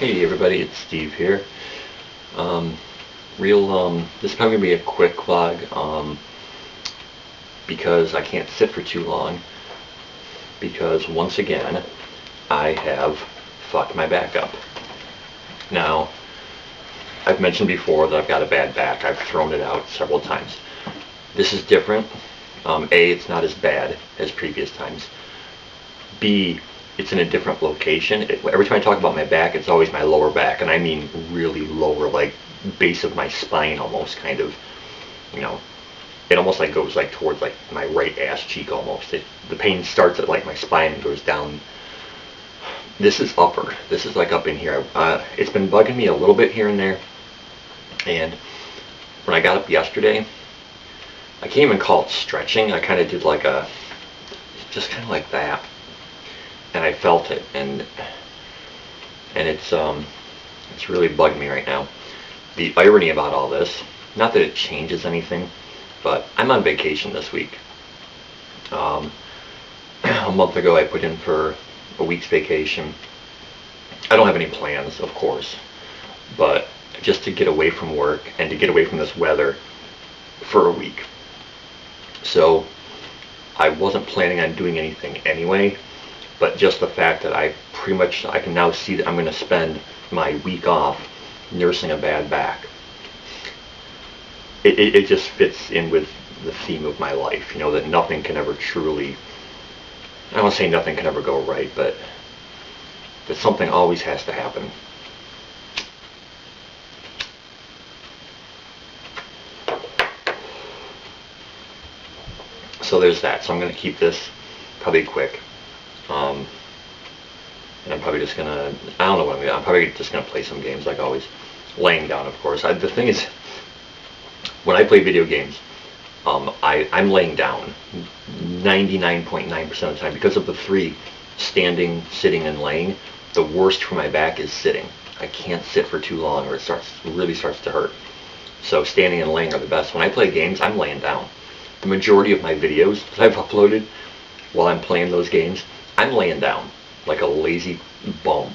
Hey everybody, it's Steve here. Um, this is probably gonna be a quick vlog, because I can't sit for too long, because once again, I have fucked my back up. Now, I've mentioned before that I've got a bad back. I've thrown it out several times. This is different. A, it's not as bad as previous times. B, it's in a different location. Every time I talk about my back, it's always my lower back, and I mean really lower, like base of my spine almost, kind of, you know, it almost like goes like towards like my right ass cheek almost. The pain starts at like my spine and goes down. This is upper. This is like up in here. It's been bugging me a little bit here and there, and when I got up yesterday, I can't even call it stretching. I kind of did like just kind of like that. And I felt it, and it's really bugged me right now. The irony about all this, not that it changes anything, but I'm on vacation this week. A month ago I put in for a week's vacation. I don't have any plans, of course, but just to get away from work and to get away from this weather for a week. So I wasn't planning on doing anything anyway. But just the fact that I can now see that I'm going to spend my week off nursing a bad back. It just fits in with the theme of my life, you know, that nothing can ever truly, I don't want to say nothing can ever go right, but that something always has to happen. So there's that. So I'm going to keep this probably quick. And I'm probably just gonna, I don't know what I'm probably just gonna play some games like always. Laying down, of course. The thing is, when I play video games, I'm laying down 99.9% of the time because of the three, standing, sitting, and laying. The worst for my back is sitting. I can't sit for too long or it really starts to hurt. So standing and laying are the best. When I play games, I'm laying down. The majority of my videos that I've uploaded while I'm playing those games, I'm laying down like a lazy bum.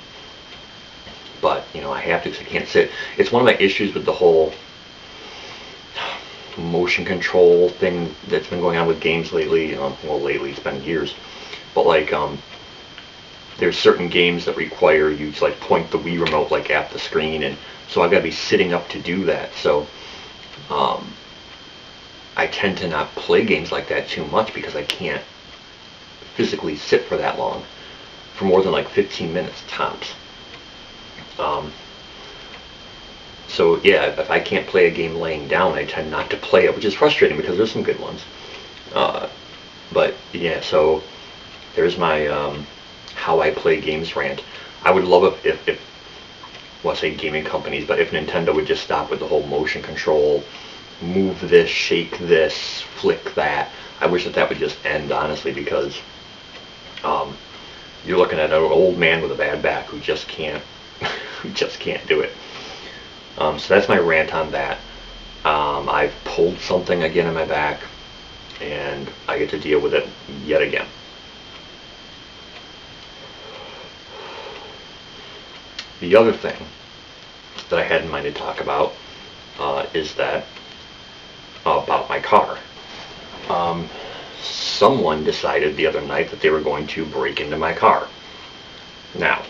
But, you know, I have to because I can't sit. It's one of my issues with the whole motion control thing that's been going on with games lately. Well, lately, it's been years. But, like, there's certain games that require you to, like, point the Wii remote, like, at the screen. And so I've got to be sitting up to do that. So, I tend to not play games like that too much because I can't physically sit for that long, for more than like 15 minutes tops. So yeah, if I can't play a game laying down, I tend not to play it, which is frustrating because there's some good ones. But yeah, so there's my how I play games rant. I would love if well, I say gaming companies, but if Nintendo would just stop with the whole motion control, move this, shake this, flick that. I wish that would just end, honestly, because you're looking at an old man with a bad back who just can't do it. So that's my rant on that. I've pulled something again in my back, and I get to deal with it yet again. The other thing that I had in mind to talk about is that about my car. Someone decided the other night that they were going to break into my car. Now,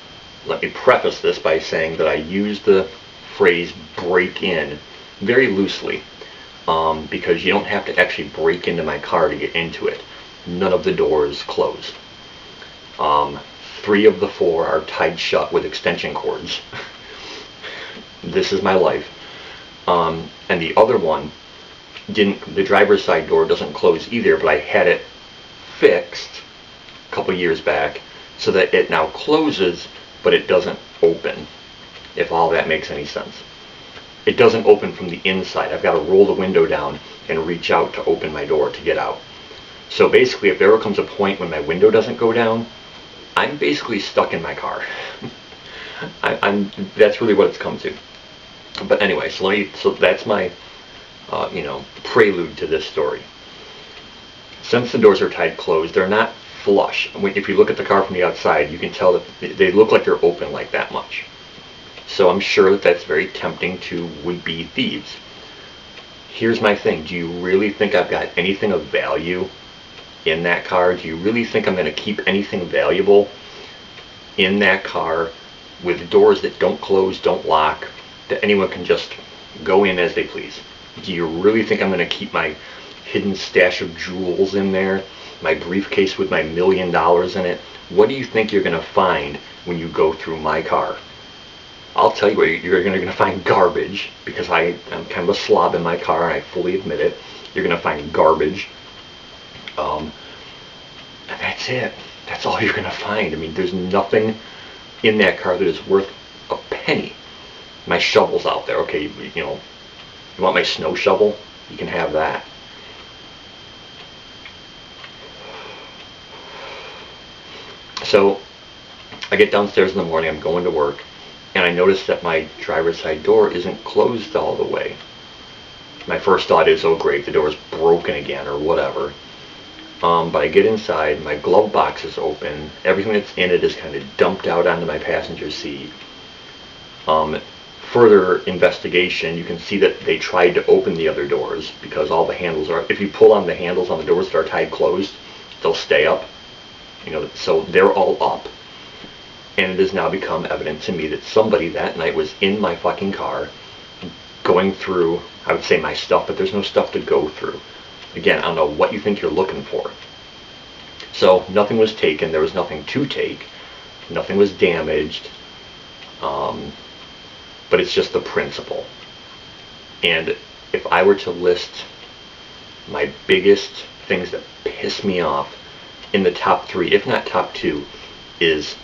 let me preface this by saying that I use the phrase break in very loosely, because you don't have to actually break into my car to get into it. None of the doors close. 3 of the 4 are tied shut with extension cords. This is my life. And the other one the driver's side door doesn't close either, but I had it fixed a couple years back so that it now closes, but it doesn't open, if all that makes any sense. It doesn't open from the inside. I've got to roll the window down and reach out to open my door to get out. So basically, if there ever comes a point when my window doesn't go down, I'm basically stuck in my car. That's really what it's come to. But anyway, so that's my prelude to this story. Since the doors are tied closed, they're not flush. If you look at the car from the outside, you can tell that they look like they're open like that much. So I'm sure that that's very tempting to would-be thieves. Here's my thing. Do you really think I've got anything of value in that car? Do you really think I'm going to keep anything valuable in that car with doors that don't close, don't lock, that anyone can just go in as they please? Do you really think I'm going to keep my hidden stash of jewels in there, my briefcase with my $1 million in it? What do you think you're going to find when you go through my car? I'll tell you what, you're going to find garbage, because I'm kind of a slob in my car, and I fully admit it. You're going to find garbage. And that's it. That's all you're going to find. I mean, there's nothing in that car that is worth a penny. My shovel's out there. Okay, you want my snow shovel? You can have that. So I get downstairs in the morning, I'm going to work, and I notice that my driver's side door isn't closed all the way. My first thought is, oh great, the door's broken again or whatever. But I get inside, my glove box is open, everything that's in it is kind of dumped out onto my passenger seat. Further investigation, you can see that they tried to open the other doors, because all the handles are, if you pull on the handles on the doors that are tied closed, they'll stay up. So they're all up. And it has now become evident to me that somebody that night was in my fucking car going through, I would say, my stuff, but there's no stuff to go through. Again, I don't know what you think you're looking for. So nothing was taken. There was nothing to take. Nothing was damaged. But it's just the principle. And if I were to list my biggest things that piss me off, in the top 3, if not top 2, is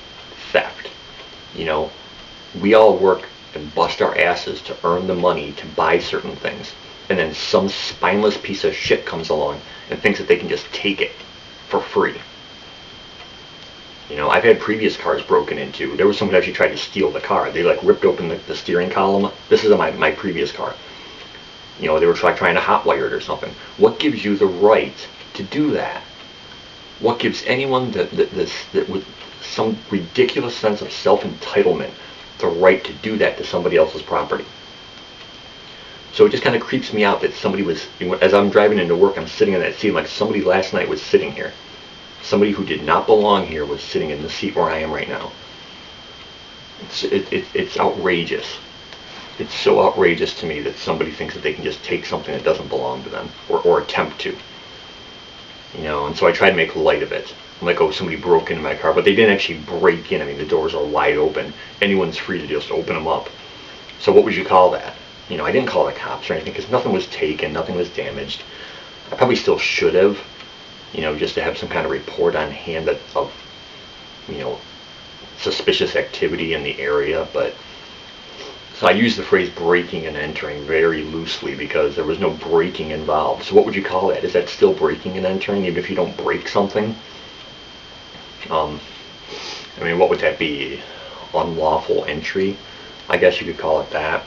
theft. We all work and bust our asses to earn the money to buy certain things, and then some spineless piece of shit comes along and thinks that they can just take it for free. I've had previous cars broken into. There was someone who actually tried to steal the car. They ripped open the steering column. This is my previous car. They were trying to hotwire it or something. What gives you the right to do that? What gives anyone that with some ridiculous sense of self-entitlement the right to do that to somebody else's property? So it just kind of creeps me out that somebody was, as I'm driving into work, I'm sitting in that seat like somebody last night was sitting here. Somebody who did not belong here was sitting in the seat where I am right now. It's outrageous. It's so outrageous to me that somebody thinks that they can just take something that doesn't belong to them, or attempt to. And so I try to make light of it. I'm like, oh, somebody broke into my car, but they didn't actually break in. I mean, the doors are wide open. Anyone's free to just open them up. So what would you call that? I didn't call the cops or anything, because nothing was taken, nothing was damaged. I probably still should have, just to have some kind of report on hand of suspicious activity in the area. But so I use the phrase breaking and entering very loosely, because there was no breaking involved. So what would you call that? Is that still breaking and entering, even if you don't break something? What would that be? Unlawful entry? I guess you could call it that.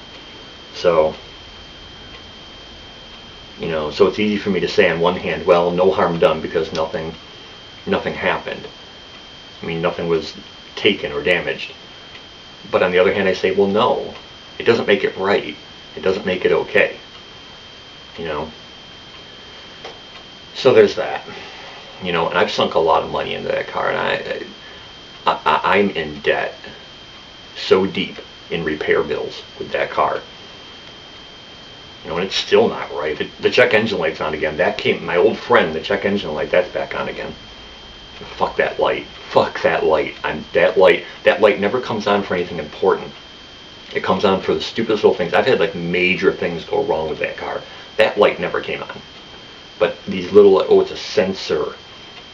So, so it's easy for me to say on one hand, well, no harm done, because nothing happened. Nothing was taken or damaged. But on the other hand, I say, well, no, it doesn't make it right. It doesn't make it okay. So there's that. And I've sunk a lot of money into that car, and I'm in debt so deep in repair bills with that car. And it's still not right. The check engine light's on again. My old friend, the check engine light, that's back on again. Fuck that light. Fuck that light. That light never comes on for anything important. It comes on for the stupidest little things. I've had major things go wrong with that car. That light never came on. But these little, it's a sensor.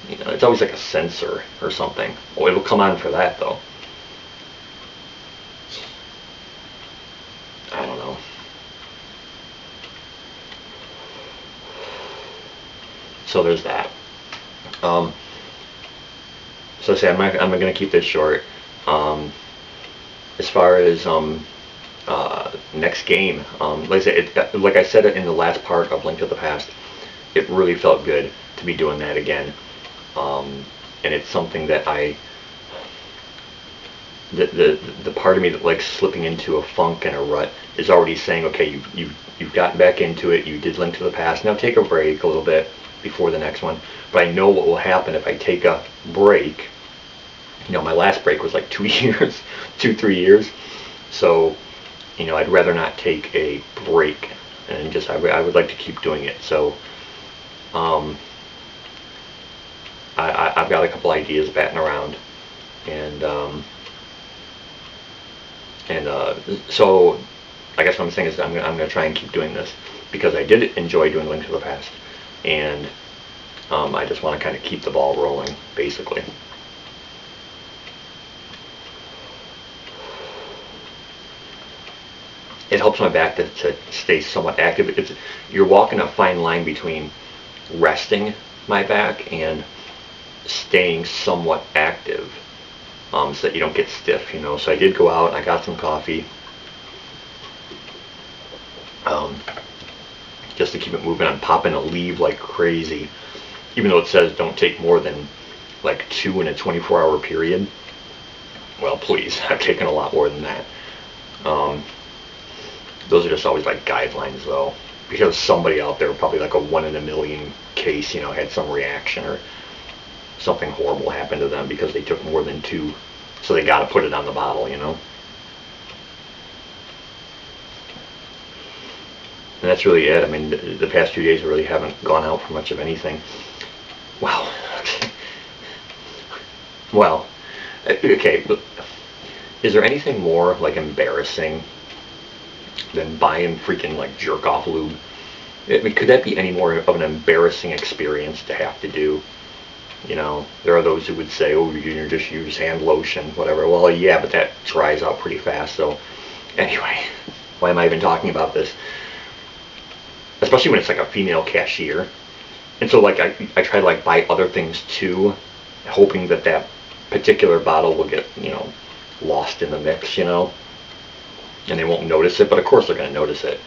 It's always like a sensor or something. Oh, it'll come on for that though. I don't know. So there's that. So I say I'm going to keep this short. As far as next game, like I said in the last part of Link to the Past, it really felt good to be doing that again. And it's something that the part of me that likes slipping into a funk and a rut is already saying, okay, you've gotten back into it, you did Link to the Past, now take a break a little bit before the next one. But I know what will happen if I take a break. You know, my last break was like 2 years, 3 years. So, you know, I'd rather not take a break, and just I would like to keep doing it. So, I've got a couple ideas batting around, and so I guess what I'm saying is I'm going to try and keep doing this because I did enjoy doing Link to the Past, and I just want to kind of keep the ball rolling, basically. It helps my back to stay somewhat active. You're walking a fine line between resting my back and staying somewhat active, so that you don't get stiff, you know. So I did go out, I got some coffee, just to keep it moving. I'm popping a leaf like crazy, even though it says don't take more than like 2 in a 24-hour period. Well, please, I've taken a lot more than that. Those are just always like guidelines, though, because somebody out there, probably like a 1 in a million case, you know, had some reaction or something horrible happened to them because they took more than 2, so they got to put it on the bottle, you know. And that's really it. I mean, the past few days I really haven't gone out for much of anything. Wow. Well, okay, but is there anything more like embarrassing than buying freaking like jerk off lube? I mean, could that be any more of an embarrassing experience to have to do? You know, there are those who would say, oh, you just use hand lotion, whatever. Well, yeah, but that dries out pretty fast. So anyway, why am I even talking about this? Especially when it's like a female cashier. And so like I try to like buy other things too, hoping that that particular bottle will get, you know, lost in the mix, you know, and they won't notice it, but of course they're going to notice it.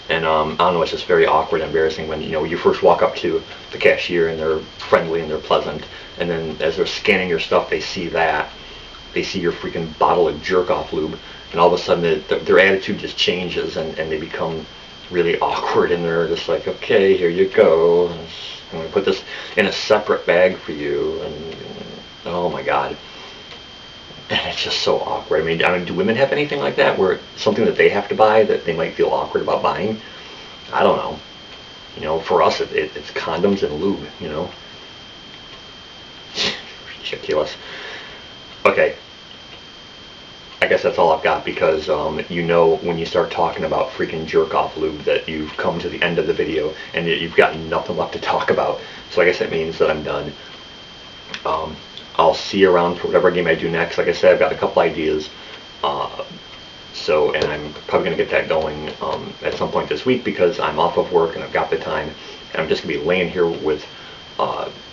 And I don't know, it's just very awkward and embarrassing when, you know, you first walk up to the cashier and they're friendly and they're pleasant, and then as they're scanning your stuff, they see that, they see your freaking bottle of jerk off lube, and all of a sudden their attitude just changes, and they become really awkward, and they're just like, okay, here you go, I'm going to put this in a separate bag for you, and oh my god. And it's just so awkward. I mean, do women have anything like that, where it's something that they have to buy that they might feel awkward about buying? I don't know. You know, for us, it's condoms and lube, you know. Ridiculous. Okay. I guess that's all I've got, because you know, when you start talking about freaking jerk off lube, that you've come to the end of the video and you've got nothing left to talk about. So I guess that means that I'm done. I'll see you around for whatever game I do next. Like I said, I've got a couple ideas. And I'm probably going to get that going at some point this week, because I'm off of work and I've got the time. And I'm just going to be laying here with,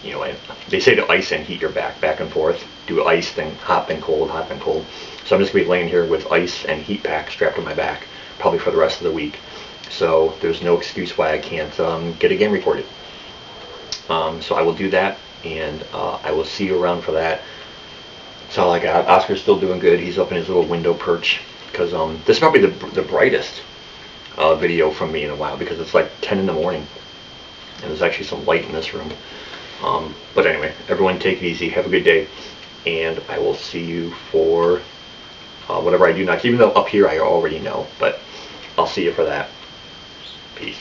you know, they say to ice and heat your back and forth. Do ice, then hot, then cold, hot, then cold. So I'm just going to be laying here with ice and heat pack strapped to my back, probably for the rest of the week. So there's no excuse why I can't get a game recorded. So I will do that, and I will see you around for that. That's all I got. Oscar's still doing good. He's up in his little window perch, because this is probably the brightest video from me in a while, because it's like 10 in the morning, and there's actually some light in this room. But anyway, everyone take it easy. Have a good day, and I will see you for whatever I do next, even though up here I already know, but I'll see you for that. Peace.